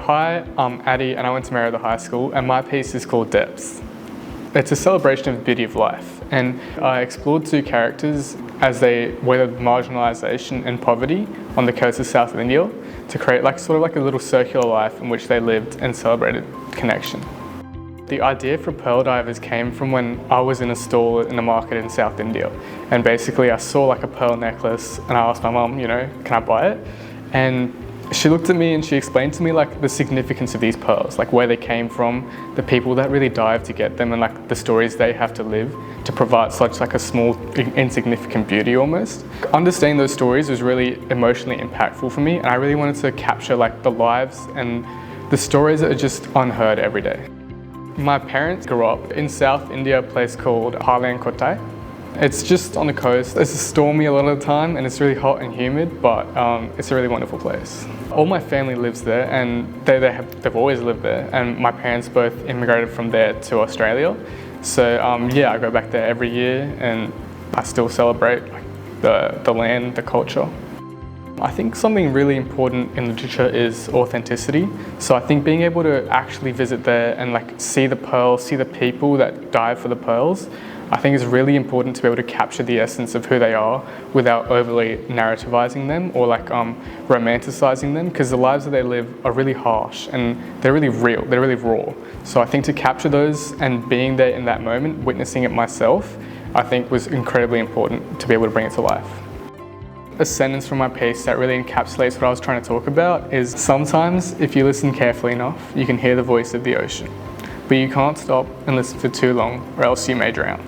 Hi, I'm Addy and I went to Merida High School, and my piece is called Depths. It's a celebration of the beauty of life, and I explored two characters as they weathered marginalisation and poverty on the coast of South India to create sort of a little circular life in which they lived and celebrated connection. The idea for Pearl Divers came from when I was in a stall in the market in South India, and basically I saw a pearl necklace and I asked my mum, can I buy it? And she looked at me and she explained to me the significance of these pearls, where they came from, the people that really dive to get them, and the stories they have to live to provide such a small, insignificant beauty almost. Understanding those stories was really emotionally impactful for me, and I really wanted to capture the lives and the stories that are just unheard every day. My parents grew up in South India, a place called Kotai. It's just on the coast. It's stormy a lot of the time and it's really hot and humid, but it's a really wonderful place. All my family lives there, and they've always lived there, and my parents both immigrated from there to Australia. So yeah, I go back there every year and I still celebrate the land, the culture. I think something really important in literature is authenticity. So I think being able to actually visit there and see the pearls, see the people that dive for the pearls, I think is really important to be able to capture the essence of who they are without overly narrativizing them or romanticizing them, because the lives that they live are really harsh and they're really real, they're really raw. So I think to capture those and being there in that moment, witnessing it myself, I think was incredibly important to be able to bring it to life. A sentence from my piece that really encapsulates what I was trying to talk about is, sometimes if you listen carefully enough, you can hear the voice of the ocean, but you can't stop and listen for too long or else you may drown.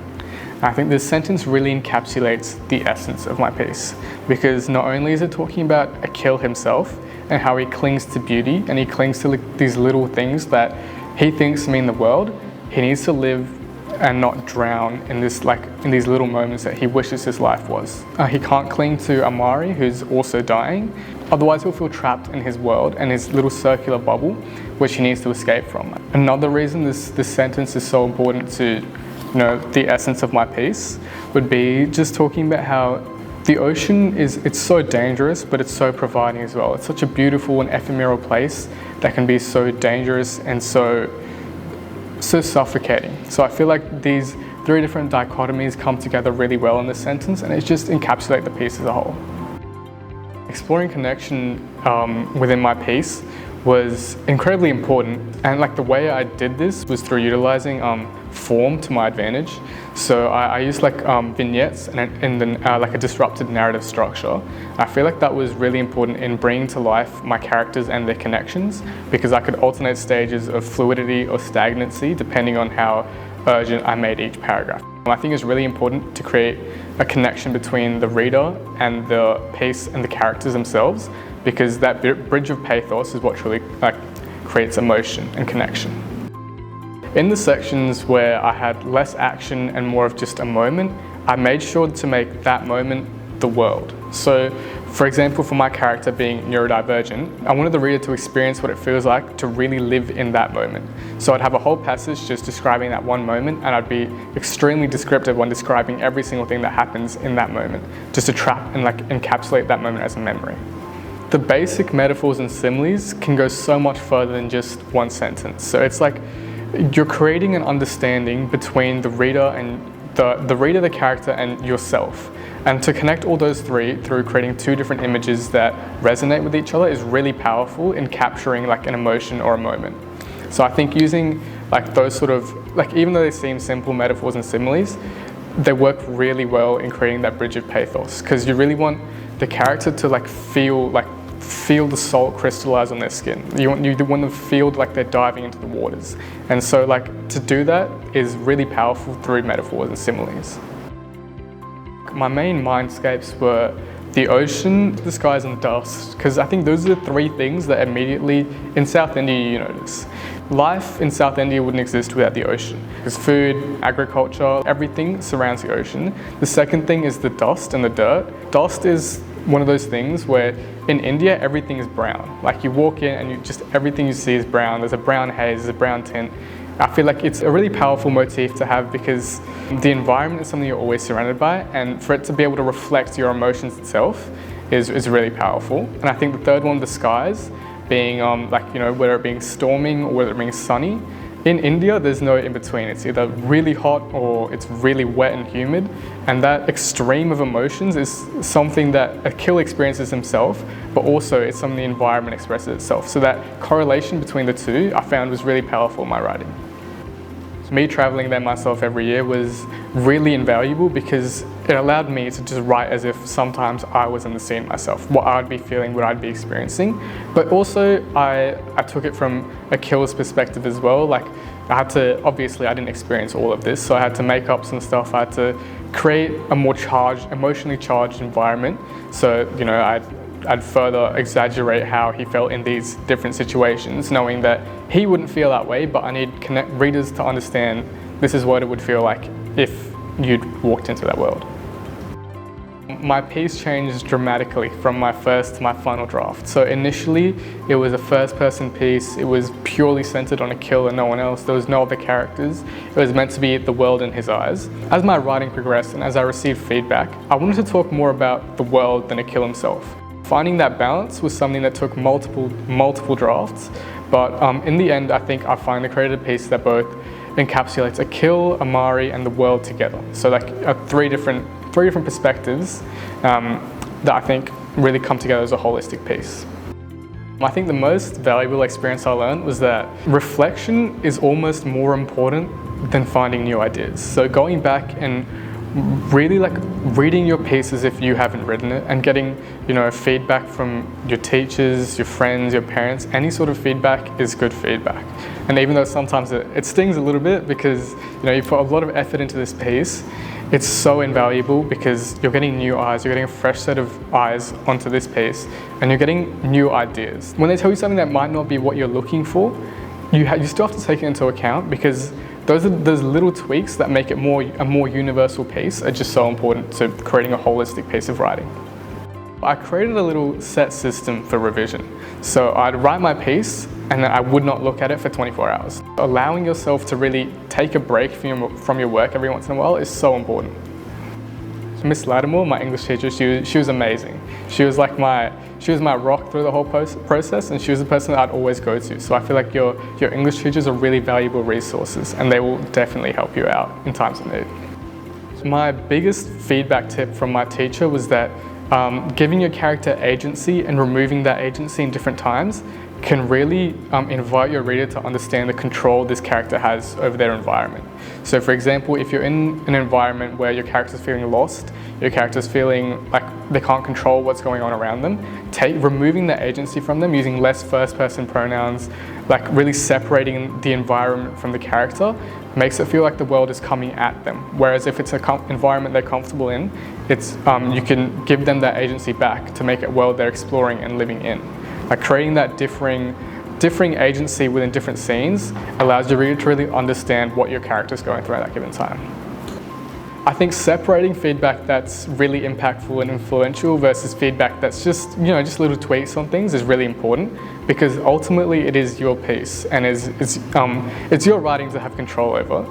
I think this sentence really encapsulates the essence of my piece, because not only is it talking about Akil himself and how he clings to beauty and he clings to these little things that he thinks mean the world, he needs to live and not drown in this in these little moments that he wishes his life was. He can't cling to Amari, who's also dying, otherwise he'll feel trapped in his world and his little circular bubble which he needs to escape from. Another reason this sentence is so important to the essence of my piece would be just talking about how the ocean it's so dangerous, but it's so providing as well. It's such a beautiful and ephemeral place that can be so dangerous and so suffocating. So I feel like these three different dichotomies come together really well in this sentence, and it just encapsulates the piece as a whole. Exploring connection within my piece was incredibly important, and the way I did this was through utilizing form to my advantage. So I used vignettes and then a disrupted narrative structure. I feel like that was really important in bringing to life my characters and their connections, because I could alternate stages of fluidity or stagnancy depending on how urgent I made each paragraph. I think it's really important to create a connection between the reader and the piece and the characters themselves, because that bridge of pathos is what truly creates emotion and connection. In the sections where I had less action and more of just a moment, I made sure to make that moment the world. So, for example, for my character being neurodivergent, I wanted the reader to experience what it feels like to really live in that moment. So I'd have a whole passage just describing that one moment, and I'd be extremely descriptive when describing every single thing that happens in that moment, just to trap and encapsulate that moment as a memory. The basic metaphors and similes can go so much further than just one sentence. So it's you're creating an understanding between the reader and the reader, the character, and yourself. And to connect all those three through creating two different images that resonate with each other is really powerful in capturing an emotion or a moment. So I think using those sort of, even though they seem simple metaphors and similes, they work really well in creating that bridge of pathos, because you really want the character to feel the salt crystallize on their skin. You want them to feel they're diving into the waters. And so to do that is really powerful through metaphors and similes. My main mindscapes were the ocean, the skies and dust, because I think those are the three things that immediately in South India you notice. Life in South India wouldn't exist without the ocean, because food, agriculture, everything surrounds the ocean. The second thing is the dust and the dirt. Dust is one of those things where in India everything is brown. You walk in and everything you see is brown. There's a brown haze, there's a brown tint. I feel like it's a really powerful motif to have, because the environment is something you're always surrounded by, and for it to be able to reflect your emotions itself is really powerful. And I think the third one, the skies, being whether it being storming or whether it being sunny. In India, there's no in between. It's either really hot or it's really wet and humid, and that extreme of emotions is something that Akil experiences himself, but also it's something the environment expresses itself. So that correlation between the two I found was really powerful in my writing. Me traveling there myself every year was really invaluable because it allowed me to just write as if sometimes I was in the scene myself, what I'd be feeling, what I'd be experiencing. But also I took it from Akil's perspective as well. Like I had to, obviously I didn't experience all of this, so I had to make up some stuff. I had to create a more emotionally charged environment. So, I'd further exaggerate how he felt in these different situations, knowing that he wouldn't feel that way, but I need readers to understand this is what it would feel like if you'd walked into that world. My piece changed dramatically from my first to my final draft. So initially, it was a first-person piece. It was purely centered on Akil and no one else. There was no other characters. It was meant to be the world in his eyes. As my writing progressed and as I received feedback, I wanted to talk more about the world than Akil himself. Finding that balance was something that took multiple drafts, but in the end, I think I finally created a piece that both encapsulates Akil, Amari, and the world together. So like three different perspectives that I think really come together as a holistic piece. I think the most valuable experience I learned was that reflection is almost more important than finding new ideas. So going back and really reading your piece as if you haven't written it and getting feedback from your teachers, your friends, your parents. Any sort of feedback is good feedback. And even though sometimes it stings a little bit because you put a lot of effort into this piece, it's so invaluable because you're getting new eyes, you're getting a fresh set of eyes onto this piece, and you're getting new ideas. When they tell you something that might not be what you're looking for, you still have to take it into account because those little tweaks that make it a more universal piece are just so important to creating a holistic piece of writing. I created a little set system for revision. So I'd write my piece and then I would not look at it for 24 hours. Allowing yourself to really take a break from your work every once in a while is so important. Miss Lattimore, my English teacher, she was amazing. She was my rock through the whole process, and she was the person that I'd always go to. So I feel like your English teachers are really valuable resources, and they will definitely help you out in times of need. So my biggest feedback tip from my teacher was that giving your character agency and removing that agency in different times can really invite your reader to understand the control this character has over their environment. So for example, if you're in an environment where your character's feeling lost, your character's feeling like they can't control what's going on around them, removing that agency from them, using less first-person pronouns, like really separating the environment from the character, makes it feel like the world is coming at them. Whereas if it's an environment they're comfortable in, you can give them that agency back to make it a world they're exploring and living in. Like creating that differing agency within different scenes allows your reader to really understand what your character's going through at that given time. I think separating feedback that's really impactful and influential versus feedback that's just little tweaks on things is really important, because ultimately it is your piece and it's your writing to have control over.